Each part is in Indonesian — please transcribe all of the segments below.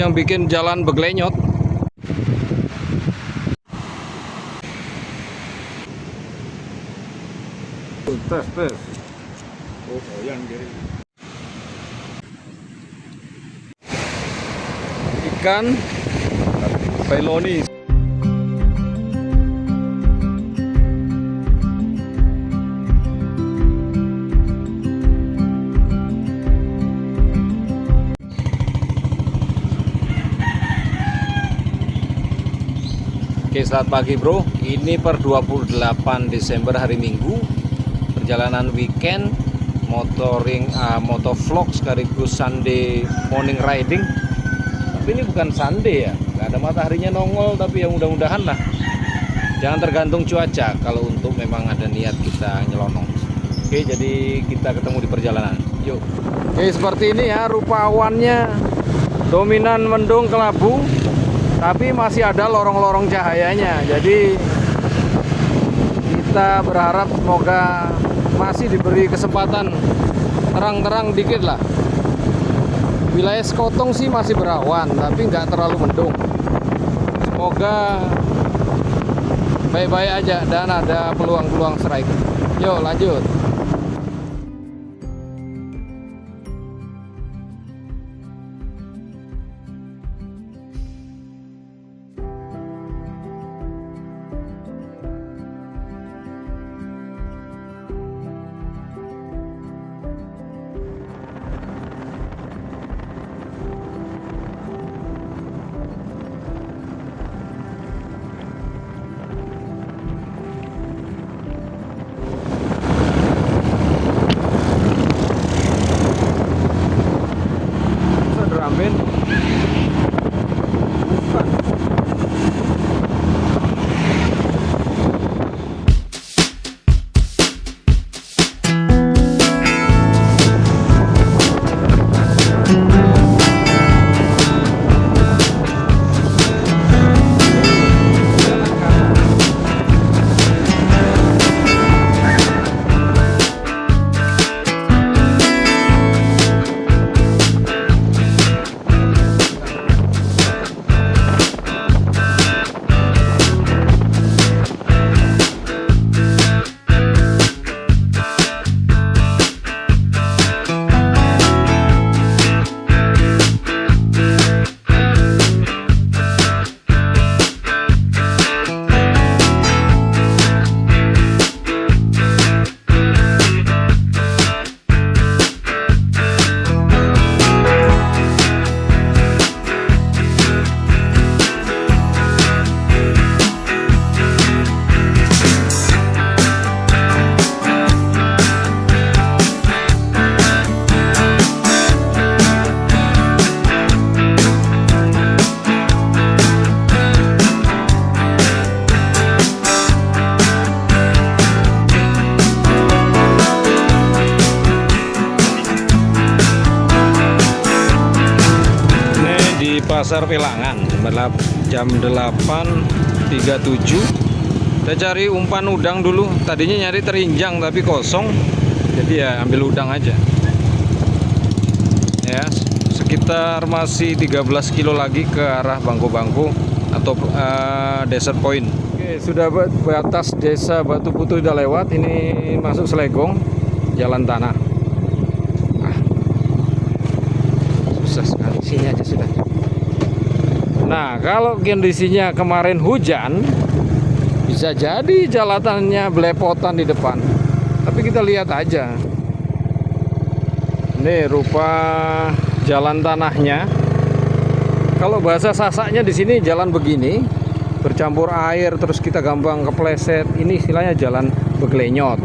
yang bikin jalan beglenyot. Tes. Oh, yang kiri. Ikan Peloni. Oke, selamat pagi bro. Ini per 28 Desember hari Minggu. Perjalanan weekend motovlog sekaligus Sunday morning riding. Tapi ini bukan Sunday ya, nggak ada mataharinya nongol, tapi ya mudah-mudahan lah. Jangan tergantung cuaca kalau untuk memang ada niat kita nyelonong. Oke, jadi kita ketemu di perjalanan. Yuk. Oke, seperti ini ya rupa awannya. Dominan mendung kelabu, tapi masih ada lorong-lorong cahayanya. Jadi kita berharap semoga masih diberi kesempatan terang-terang dikit lah. Wilayah Sekotong sih masih berawan, tapi nggak terlalu mendung. Semoga baik-baik aja dan ada peluang-peluang strike. Yuk lanjut. Ramen bukan. Pasar Pelangan jam 8.37. Kita cari umpan udang dulu. Tadinya nyari terinjang tapi kosong, jadi ya ambil udang aja ya. Sekitar masih 13 kilo lagi ke arah Bangko-Bangko atau Desert Point. Oke, sudah batas desa Batu Putu udah lewat. Ini masuk Slegong, jalan tanah. Susah sekali, sini aja sudah. Nah, kalau kondisinya kemarin hujan, bisa jadi jalatannya belepotan di depan. Tapi kita lihat aja. Ini rupa jalan tanahnya. Kalau bahasa Sasaknya di sini jalan begini, bercampur air, terus kita gampang kepleset. Ini istilahnya jalan beglenyot.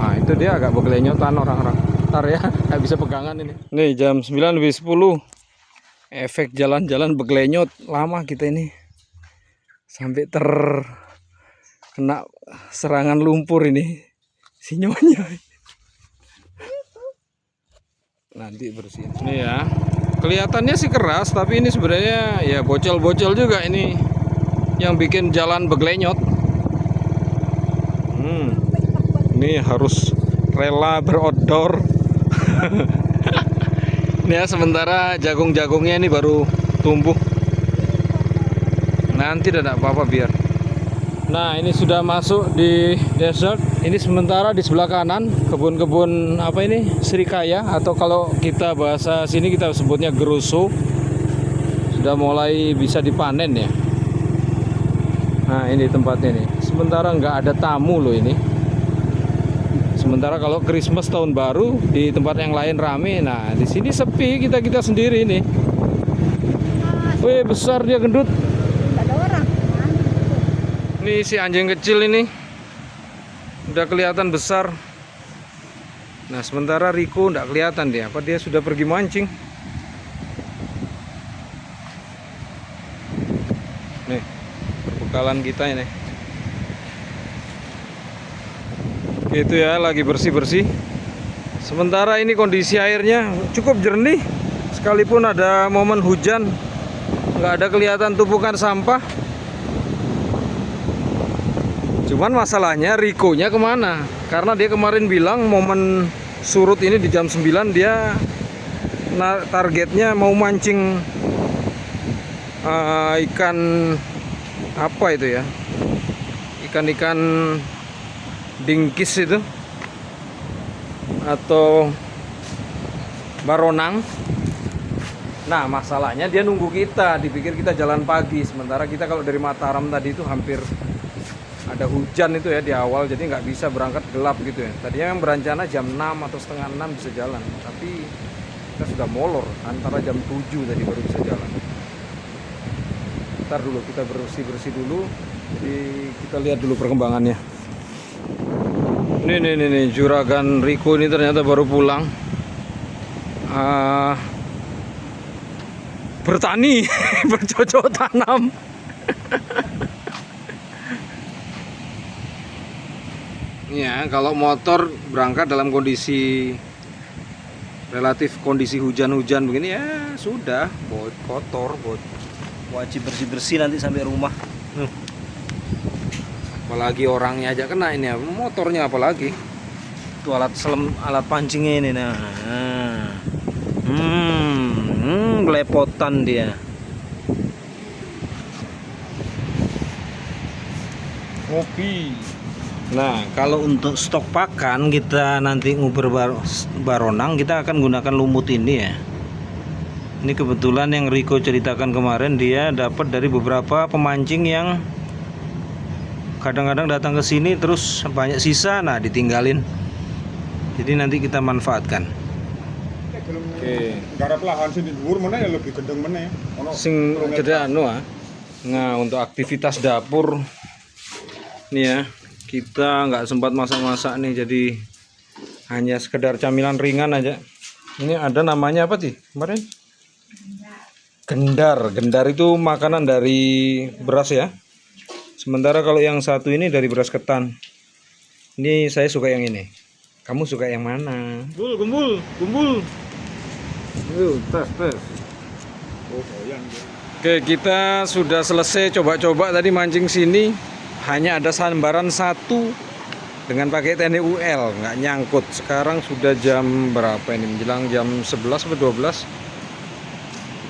Nah, itu dia agak beglenyotan orang-orang. Ntar ya, nggak bisa pegangan ini. Nih jam 9.10. Efek jalan-jalan beglenyot lama kita ini, sampai terkena serangan lumpur ini sinyonya. Nanti bersihin. Ini ya, kelihatannya sih keras, tapi ini sebenarnya ya bocel-bocel juga ini yang bikin jalan beglenyot. Ini harus rela berodor. Ini ya, sementara jagung-jagungnya ini baru bertumbuh. Nanti tidak apa-apa biar. Nah, ini sudah masuk di desert. Ini sementara di sebelah kanan kebun-kebun apa ini? Srikaya, atau kalau kita bahasa sini kita sebutnya geruso. Sudah mulai bisa dipanen ya. Nah, ini tempatnya nih. Sementara nggak ada tamu loh ini. Sementara kalau Christmas tahun baru di tempat yang lain rame. Nah, di sini sepi, kita sendiri nih. Wih, besar dia, gendut. Ini si anjing kecil ini udah kelihatan besar. Nah, sementara Riko nggak kelihatan dia. Apa dia sudah pergi mancing? Nih, perbekalan kita ini. Itu ya, lagi bersih-bersih. Sementara ini kondisi airnya cukup jernih. Sekalipun ada momen hujan, nggak ada kelihatan tumpukan sampah. Cuman masalahnya Riko-nya kemana? Karena dia kemarin bilang momen surut ini di jam 9 dia targetnya mau mancing ikan apa itu ya? Ikan-ikan dingkis itu atau baronang. Nah, masalahnya dia nunggu kita, dipikir kita jalan pagi. Sementara kita kalau dari Mataram tadi itu hampir ada hujan itu ya di awal, jadi nggak bisa berangkat, gelap gitu ya. Tadinya yang berencana jam 6 atau setengah 6 bisa jalan, tapi kita sudah molor antara jam 7 tadi baru bisa jalan. Ntar dulu kita bersih-bersih dulu, jadi kita lihat dulu perkembangannya. Nih, juragan Riko ini ternyata baru pulang. Bertani, bercocok tanam. Ya, kalau motor berangkat dalam kondisi relatif kondisi hujan-hujan begini ya sudah, bot kotor, wajib bersih-bersih nanti sampai rumah. Apalagi orangnya aja kena ini ya, motornya apalagi. Itu alat pancingnya ini nah. Belepotan dia. Kopi. Nah, kalau untuk stok pakan kita nanti nguber baronang, kita akan gunakan lumut ini ya. Ini kebetulan yang Riko ceritakan kemarin, dia dapat dari beberapa pemancing yang kadang-kadang datang ke sini terus banyak sisa, nah ditinggalin. Jadi nanti kita manfaatkan. Oke. Garap lahan sing di dhuwur meneh ya lebih gendeng meneh. Ono Sing jadi anu ah. Nah, untuk aktivitas dapur nih ya. Kita nggak sempat masak-masak nih, jadi hanya sekedar camilan ringan aja. Ini ada namanya apa sih kemarin? Gendar. Gendar itu makanan dari beras ya. Sementara kalau yang satu ini dari beras ketan. Ini saya suka yang ini. Kamu suka yang mana? Kumpul. Yuk, tes. oh yang Oke, kita sudah selesai coba-coba tadi mancing sini. Hanya ada sambaran satu dengan pakai TNI UL, nggak nyangkut. Sekarang sudah jam berapa ini? Menjelang jam 11 atau 12.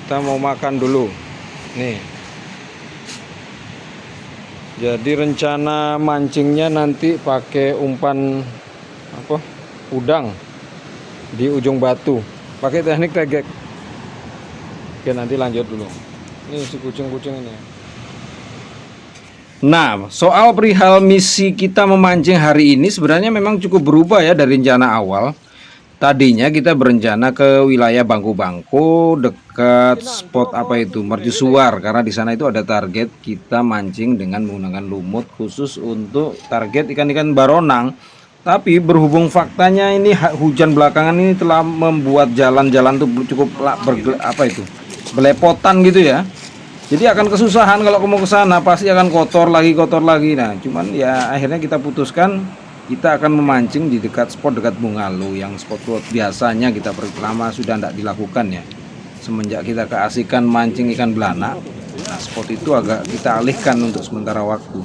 Kita mau makan dulu. Nih. Jadi rencana mancingnya nanti pakai umpan apa? Udang di ujung batu. Pakai teknik tegek. Oke, nanti lanjut dulu. Ini si kucing-kucing ini. Nah, soal perihal misi kita memancing hari ini sebenarnya memang cukup berubah ya dari rencana awal. Tadinya kita berencana ke wilayah Bangku-Bangku dekat spot apa itu mercusuar, karena di sana itu ada target kita mancing dengan menggunakan lumut khusus untuk target ikan-ikan baronang. Tapi berhubung faktanya ini hujan belakangan ini telah membuat jalan-jalan tuh cukup belepotan gitu ya. Jadi akan kesusahan kalau mau ke sana, pasti akan kotor lagi. Nah, cuman ya akhirnya kita putuskan kita akan memancing di dekat spot dekat Bungalo, yang spot biasanya kita lama sudah tidak dilakukan ya. Semenjak kita keasikan mancing ikan belanak, nah spot itu agak kita alihkan untuk sementara waktu,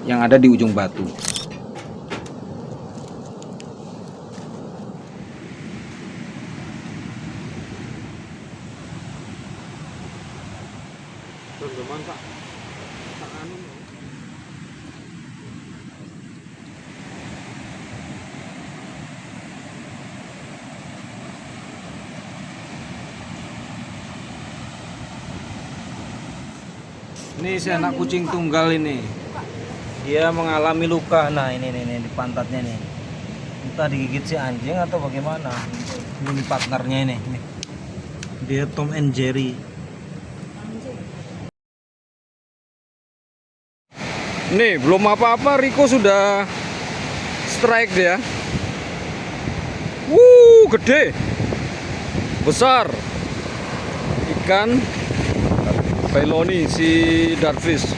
yang ada di ujung batu. Teman tak anu. Ini si anak kucing tunggal ini. Dia mengalami luka. Nah, ini di pantatnya nih. Entah digigit si anjing atau bagaimana. Ini partnernya ini. Nih. Dia Tom and Jerry. Nih, belum apa-apa Riko sudah strike dia. Gede. Besar. Ikan Peloni si dartfish.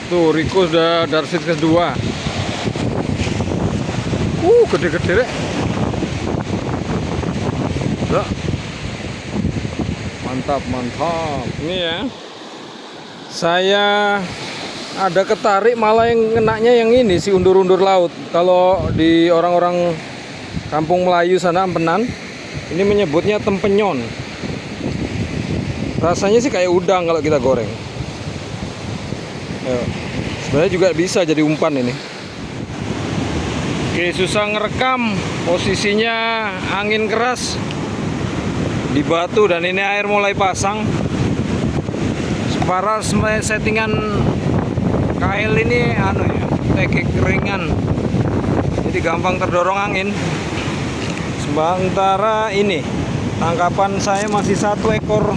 Tuh Riko sudah dartfish kedua. Gede-gede deh. Mantap. Ini ya. Saya ada ketarik malah yang ngenaknya yang ini si undur-undur laut. Kalau di orang-orang kampung Melayu sana Ampenan, ini menyebutnya tempenyon. Rasanya sih kayak udang kalau kita goreng. Sebenarnya juga bisa jadi umpan ini. Oke, susah ngerekam. Posisinya angin keras di batu dan ini air mulai pasang. Para settingan kail ini anu ya, teke keringan. Jadi gampang terdorong angin. Sementara ini tangkapan saya masih 1 ekor.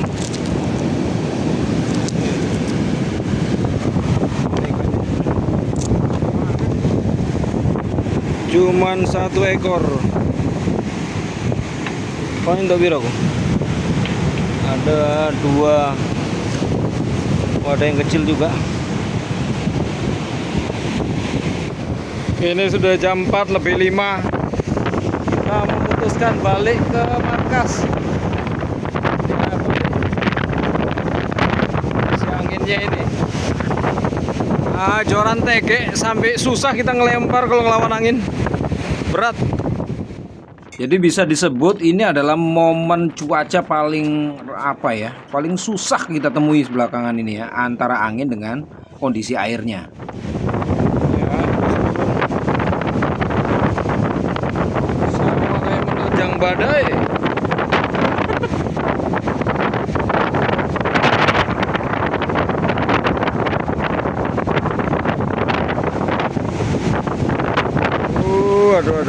Cuman 1 ekor. Paling tak biraku. Ada 2. Ada yang kecil juga. Ini sudah jam 4:05. Kita memutuskan balik ke markas. Si anginnya ini. Joran tege sampai susah kita ngelempar kalau ngelawan angin. Berat. Jadi bisa disebut ini adalah momen cuaca paling paling susah kita temui belakangan ini ya, antara angin dengan kondisi airnya. Sama kayak menerjang badai.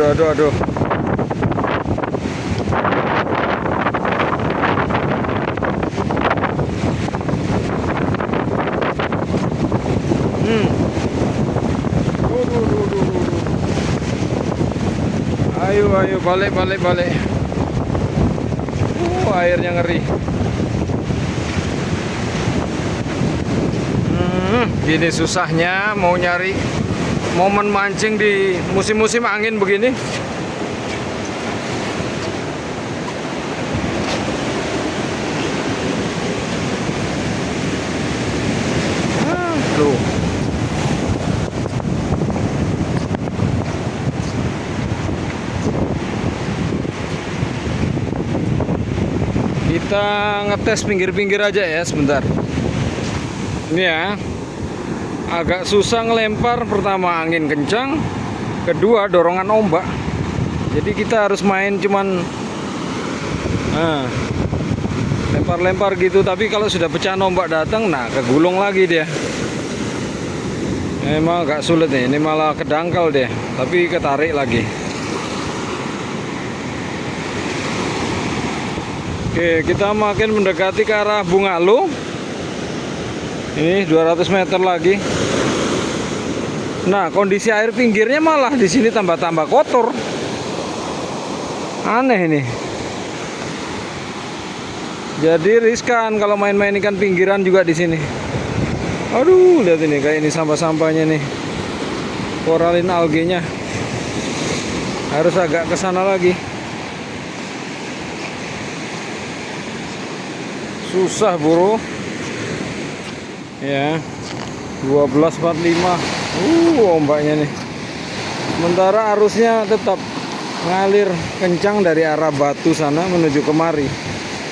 Aduh. Ayo balik. Airnya ngeri. Gini susahnya mau nyari momen mancing di musim-musim angin begini. Tuh. Kita ngetes pinggir-pinggir aja ya sebentar. Ini ya. Agak susah ngelempar, pertama angin kencang, kedua dorongan ombak. Jadi kita harus main cuman lempar-lempar gitu, tapi kalau sudah pecah ombak datang, nah kegulung lagi dia. Emang agak sulit nih, ini malah kedangkal dia, tapi ketarik lagi. Oke, kita makin mendekati ke arah Bungalo. Ini 200 meter lagi. Nah, kondisi air pinggirnya malah di sini tambah-tambah kotor. Aneh ini. Jadi riskan kalau main-main ikan pinggiran juga di sini. Aduh, lihat ini kayak ini sampah-sampahnya nih. Koralin algenya. Harus agak ke sana lagi. Susah, bro. Ya. 12.45. Ombaknya nih. Sementara arusnya tetap ngalir kencang dari arah Batu sana menuju kemari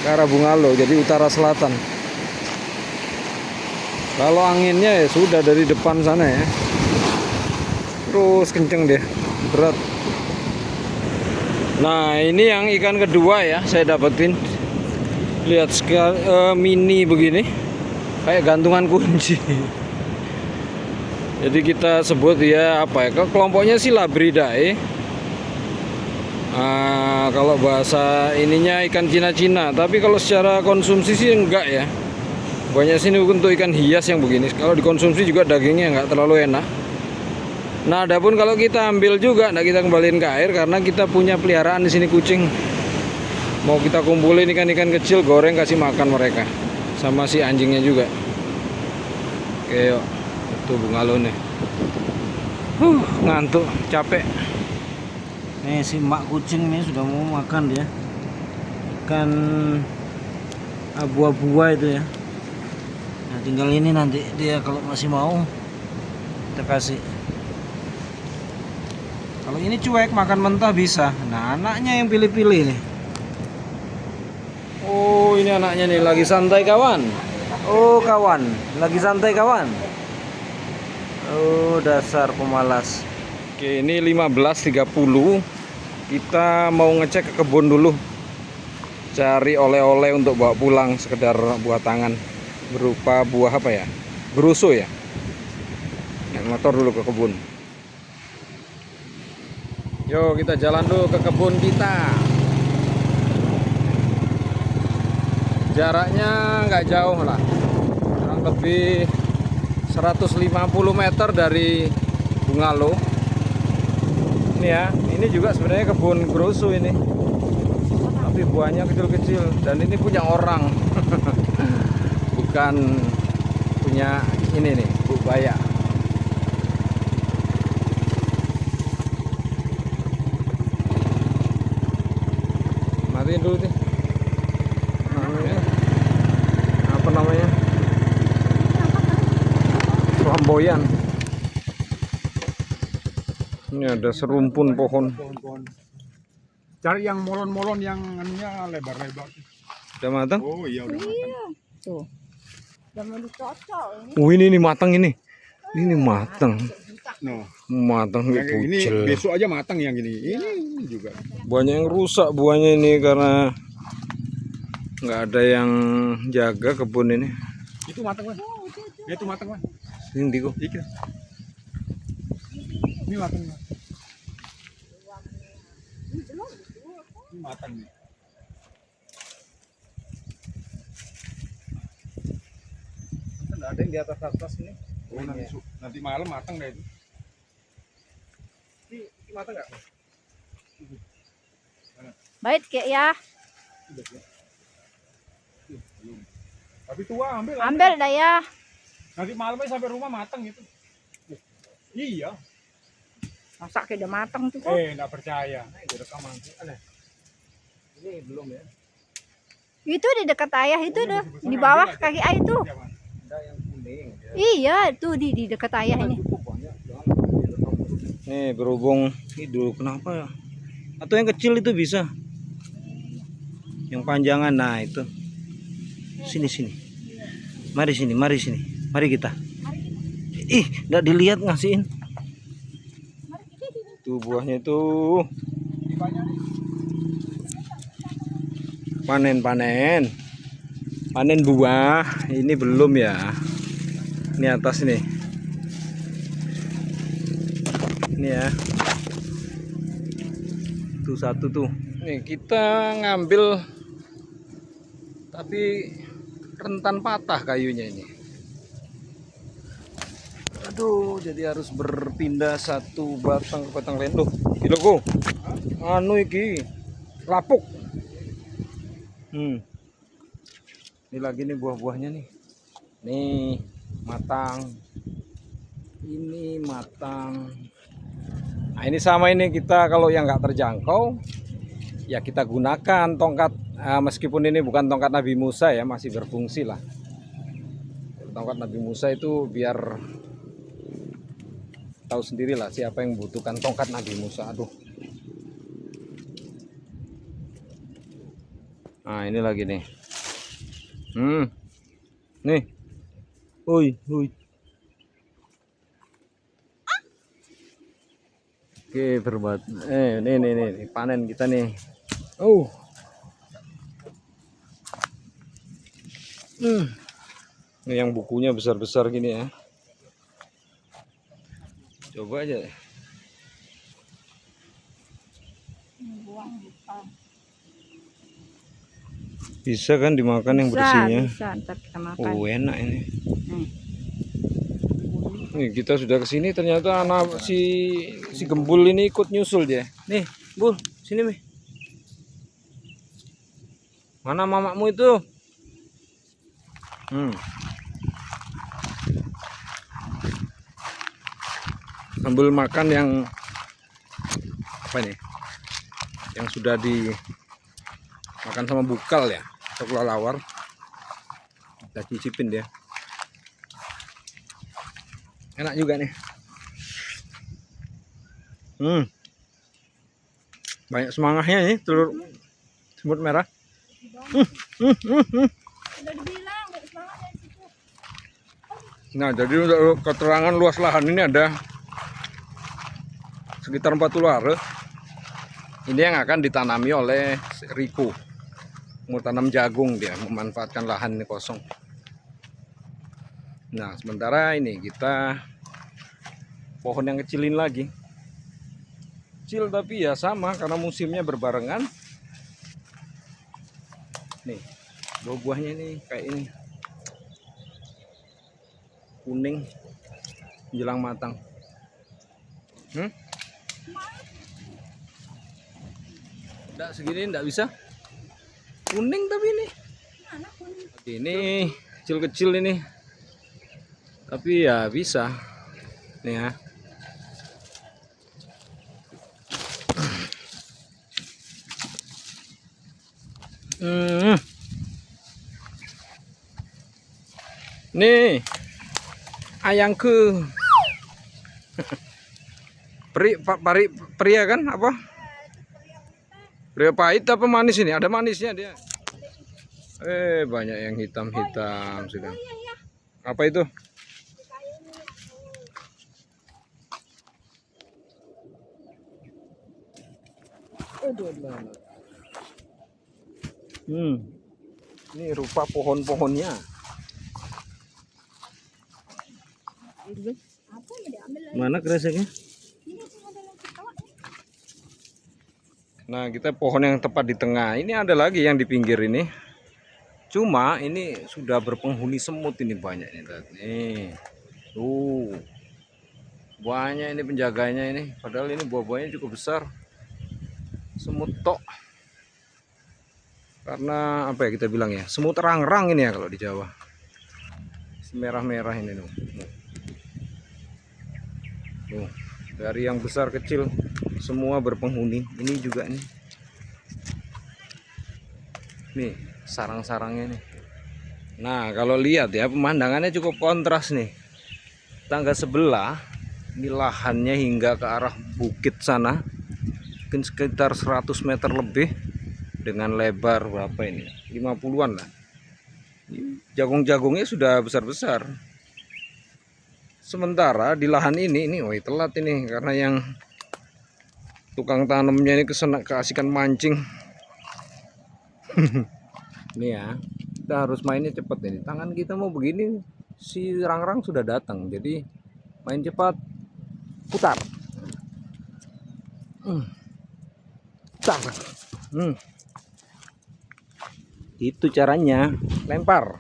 ke arah Bungalo, jadi utara selatan. Kalau anginnya ya sudah dari depan sana ya. Terus kenceng dia, berat. Nah, ini yang ikan kedua ya saya dapetin. Lihat sekali, mini begini. Kayak gantungan kunci. Jadi kita sebut ya apa ya? Kelompoknya sih Labridae. Kalau bahasa ininya ikan Cina-Cina, tapi kalau secara konsumsi sih enggak ya. Banyak sini untuk ikan hias yang begini. Kalau dikonsumsi juga dagingnya enggak terlalu enak. Nah, adapun kalau kita ambil juga, enggak kita kembaliin ke air karena kita punya peliharaan di sini kucing. Mau kita kumpulin ikan-ikan kecil, goreng, kasih makan mereka, sama si anjingnya juga. Oke, yuk. Itu bungalow nih. Ngantuk, capek. Nih si mak kucing nih sudah mau makan dia. Ikan abu-abu itu ya. Nah, tinggal ini nanti dia kalau masih mau kita kasih. Kalau ini cuek makan mentah bisa. Nah, anaknya yang pilih-pilih nih. Oh, ini anaknya nih lagi santai kawan. Oh, kawan, lagi santai kawan. Oh, dasar pemalas. Oke, ini 15.30. Kita mau ngecek ke kebun dulu. Cari oleh-oleh untuk bawa pulang, sekedar buah tangan. Berupa buah apa ya? Beruso ya. Naik motor dulu ke kebun. Yo, kita jalan dulu ke kebun kita. Jaraknya nggak jauh lah. Kurang lebih 150 meter dari bungalow. Ini ya, ini juga sebenarnya kebun grosu ini, tapi buahnya kecil-kecil dan ini punya orang. Bukan punya ini nih Bu Baya. Matiin dulu nih. Apa namanya? Flamboyan. Ini ada serumpun pohon. Cari yang molon-molon yang anunya lebar-lebar. Udah matang? Oh iya udah matang. Tuh. Jangan dicocok ini. Ini matang ini. Ini matang. No. Matang Yang kayak gini kucel. besok aja matang yang gini. Ini juga. Banyak yang rusak buahnya ini karena nggak ada yang jaga kebun ini. Itu matang kan? Itu matang kan? Ini Diko. Ini matang. Ini matang nih. Nggak ada yang di atas ini. Oh, nanti malam matang deh itu. Ini matang nggak? Baik kayak ya. Tapi tua ambil. Ambil dah ya. Nanti malamnya sampai rumah matang gitu. Iya. Masak kayak udah matang tuh kok. Enggak percaya. Ini belum ya. Itu di dekat ayah itu dah. Di bawah kaki ayah itu. Ada yang kuning. Iya, tuh di dekat ayah ini. Nih berhubung itu kenapa ya? Atau yang kecil itu bisa? Yang panjangan, nah itu. Sini. Mari sini. Mari kita. Ih, nggak dilihat ngasihin. Tuh buahnya itu. Panen buah. Ini belum ya. Ini atas nih. Ini ya. Tuh satu tuh. Nih kita ngambil tapi rentan patah kayunya ini. Aduh, jadi harus berpindah satu batang ke batang lain. Loh, iki lho, anu iki lapuk. Ini lagi nih buah-buahnya nih. Nih, matang. Ini matang. Nah, ini sama ini kita kalau yang nggak terjangkau ya kita gunakan tongkat, meskipun ini bukan tongkat Nabi Musa ya, masih berfungsi lah. Tongkat Nabi Musa itu biar tahu sendirilah siapa yang membutuhkan tongkat Nabi Musa. Aduh. Nah, ini lagi nih. Nih. Hui, hui. Oke, berbuat. Nih, panen kita nih. Oh. Ini yang bukunya besar-besar gini ya. Coba aja. Bisa kan dimakan yang bersihnya? Bisa, ntar kita makan. Oh, enak ini. Nih. Nih kita sudah kesini, ternyata anak si Gembul ini ikut nyusul dia. Nih, Bul, sini Mi. Mana mamamu itu? Sambil makan yang apa nih? Yang sudah dimakan sama bukal ya, atau kelelawar. Kita cicipin dia. Enak juga nih. Banyak semangahnya nih, telur semut merah. Nah, jadi untuk keterangan luas lahan ini ada sekitar 40 are. Ini yang akan ditanami oleh Riko. Mau tanam jagung dia, memanfaatkan lahan ini kosong. Nah, sementara ini kita pohon yang kecilin lagi. Kecil tapi ya sama karena musimnya berbarengan. Nih, buah-buahnya ini kayak ini. Kuning menjelang matang. Enggak segini enggak bisa. Kuning tapi ini. Ini kecil-kecil ini. Tapi ya bisa. Nih ya. Nih ayangku. Pria kan apa? Pria pahit apa manis ini? Ada manisnya dia. Banyak yang hitam-hitam sudah. Apa itu? Ini rupa pohon-pohonnya. Mana kereseknya? Nah, kita pohon yang tepat di tengah. Ini ada lagi yang di pinggir ini. Cuma ini sudah berpenghuni semut ini banyak ini. Nih. Tuh. Banyak ini penjaganya ini. Padahal ini buah-buahnya cukup besar. Semut tok. Karena apa ya kita bilang ya? Semut rang-rang ini ya kalau di Jawa. Merah-merah ini tuh. Tuh. Dari yang besar kecil semua berpenghuni. Ini juga nih. Nih, sarang-sarangnya nih. Nah, kalau lihat ya pemandangannya cukup kontras nih. Tangga sebelah ini lahannya hingga ke arah bukit sana. Mungkin sekitar 100 meter lebih dengan lebar berapa ini? 50-an lah. Jagung-jagungnya sudah besar-besar. Sementara di lahan ini telat ini karena yang tukang tanamnya ini keasikan mancing. Nih ya, kita harus mainnya cepet ini. Tangan kita mau begini, si rang-rang sudah datang. Jadi main cepat, putar. Putar. Itu caranya, lempar.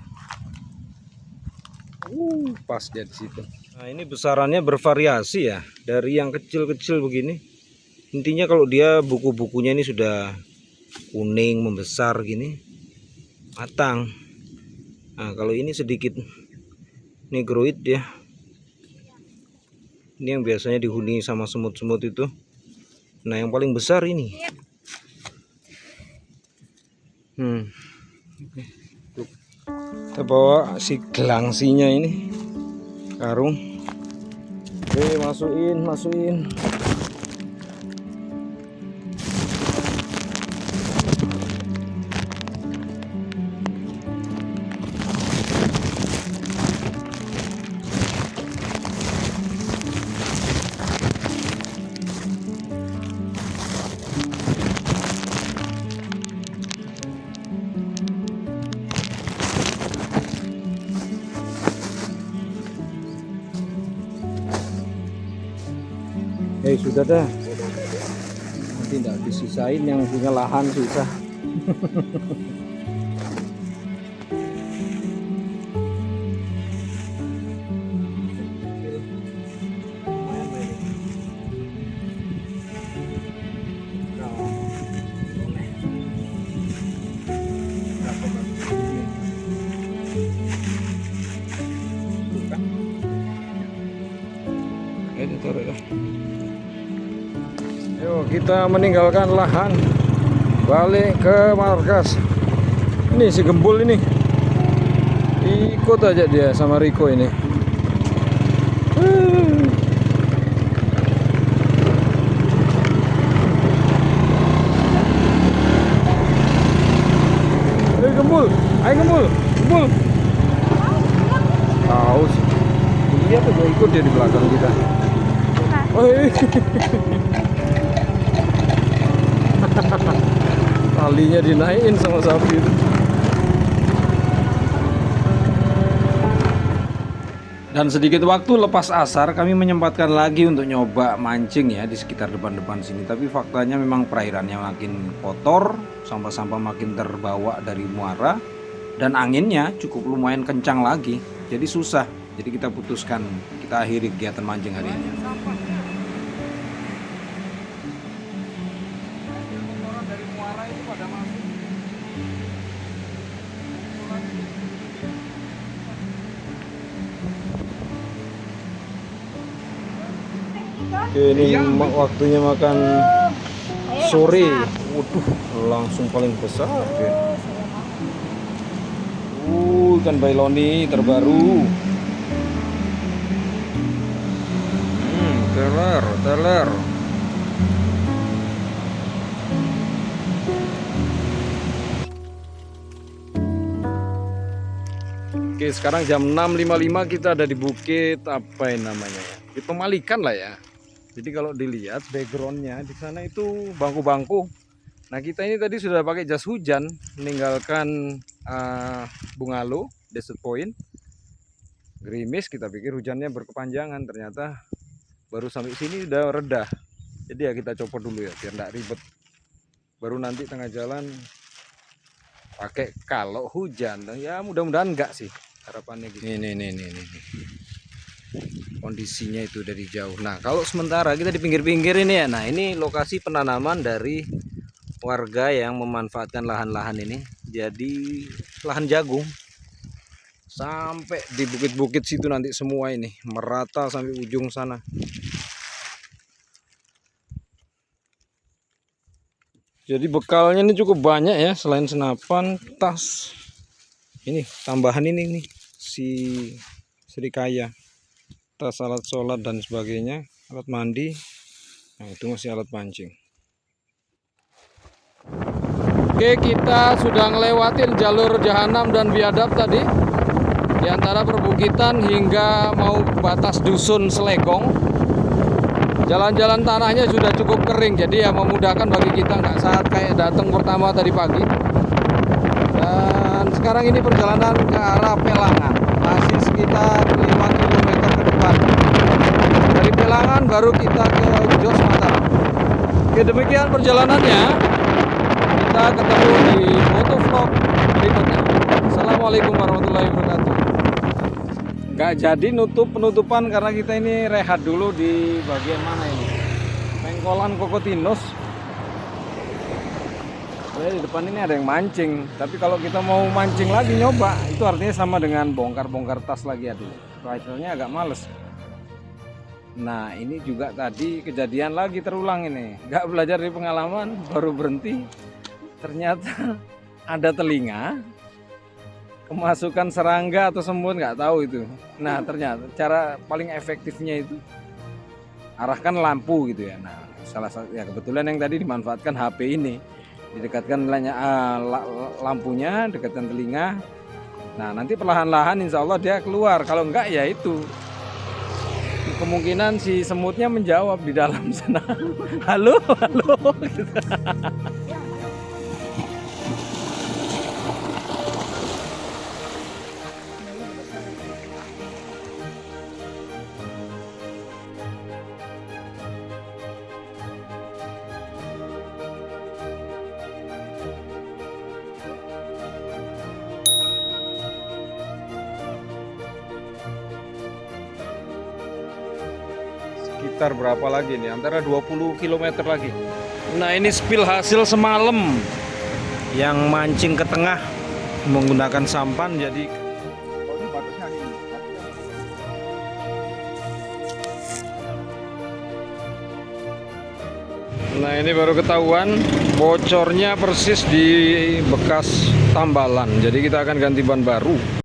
Pas dia di situ. Nah, ini besarannya bervariasi ya, dari yang kecil-kecil begini. Intinya kalau dia buku-bukunya ini sudah kuning membesar gini, matang. Nah, kalau ini sedikit negroid ya. Ini yang biasanya dihuni sama semut-semut itu. Nah, yang paling besar ini. Kita bawa si gelangsinya ini, karung. Oke, masukin. sudah dah. Nanti tidak disisain, yang punya lahan susah. Yuk kita meninggalkan lahan, balik ke markas. Ini si Gembul ini ikut aja dia sama Riko ini. Ayo Gembul, ayo Gembul, Gembul. Tahu sih. Iya tuh gue ikut dia di belakang kita. Oh, talinya dinaikin sama sapi itu. Dan sedikit waktu lepas asar kami menyempatkan lagi untuk nyoba mancing ya di sekitar depan-depan sini. Tapi faktanya memang perairannya makin kotor, sampah-sampah makin terbawa dari muara, dan anginnya cukup lumayan kencang lagi. Jadi susah. Jadi kita putuskan kita akhiri kegiatan mancing hari ini. Oke, ini waktunya makan sore. Waduh, langsung paling besar ya. Ikan bailoni terbaru. Teler. Oke, sekarang jam 6.55 kita ada di bukit apa yang namanya? Di Pemalikan lah ya. Jadi kalau dilihat backgroundnya di sana itu bangku-bangku. Nah kita ini tadi sudah pakai jas hujan meninggalkan Bungalo, Desert Point. Gerimis, kita pikir hujannya berkepanjangan, ternyata baru sampai sini udah reda. Jadi ya kita copot dulu ya biar tidak ribet. Baru nanti tengah jalan pakai kalau hujan. Ya mudah-mudahan enggak sih harapannya gitu. Nih. Kondisinya itu dari jauh. Nah kalau sementara kita di pinggir-pinggir ini ya. Nah ini lokasi penanaman dari warga yang memanfaatkan lahan-lahan ini jadi lahan jagung. Sampai di bukit-bukit situ nanti semua ini merata sampai ujung sana. Jadi bekalnya ini cukup banyak ya, selain senapan, tas. Ini tambahan ini nih si serikaya. Tas, alat sholat dan sebagainya, alat mandi. Nah, itu masih alat pancing. Oke, kita sudah ngelewatin jalur Jahanam dan Biadab tadi. Di antara perbukitan hingga mau batas dusun Selegong. Jalan-jalan tanahnya sudah cukup kering, jadi ya memudahkan bagi kita, nggak saat kayak datang pertama tadi pagi. Dan sekarang ini perjalanan ke arah Pelangan, masih sekitar 5 km ke depan. Dari Pelangan baru kita ke Jos Mataram. Oke, demikian perjalanannya. Kita ketemu di motovlog berikutnya. Assalamualaikum warahmatullahi wabarakatuh. Nggak jadi penutupan karena kita ini rehat dulu di bagian mana ini, Pengkolan Kokotinus. Di depan ini ada yang mancing, tapi kalau kita mau mancing lagi nyoba itu artinya sama dengan bongkar-bongkar tas lagi. Aduh, ridernya agak males. Nah ini juga tadi kejadian lagi terulang ini, nggak belajar dari pengalaman, baru berhenti ternyata ada telinga kemasukan serangga atau semut, nggak tahu itu. Nah ternyata cara paling efektifnya itu arahkan lampu gitu ya. Nah salah satu ya kebetulan yang tadi dimanfaatkan HP ini, didekatkan lampunya, dekatkan telinga. Nah nanti perlahan-lahan insya Allah dia keluar. Kalau enggak ya itu kemungkinan si semutnya menjawab di dalam sana. Halo gitu. sekitar berapa lagi nih? Antara 20 km lagi. Nah, ini spill hasil semalam yang mancing ke tengah menggunakan sampan, jadi Oh, ini batasnya ini. nah ini baru ketahuan bocornya persis di bekas tambalan. Jadi kita akan ganti ban baru.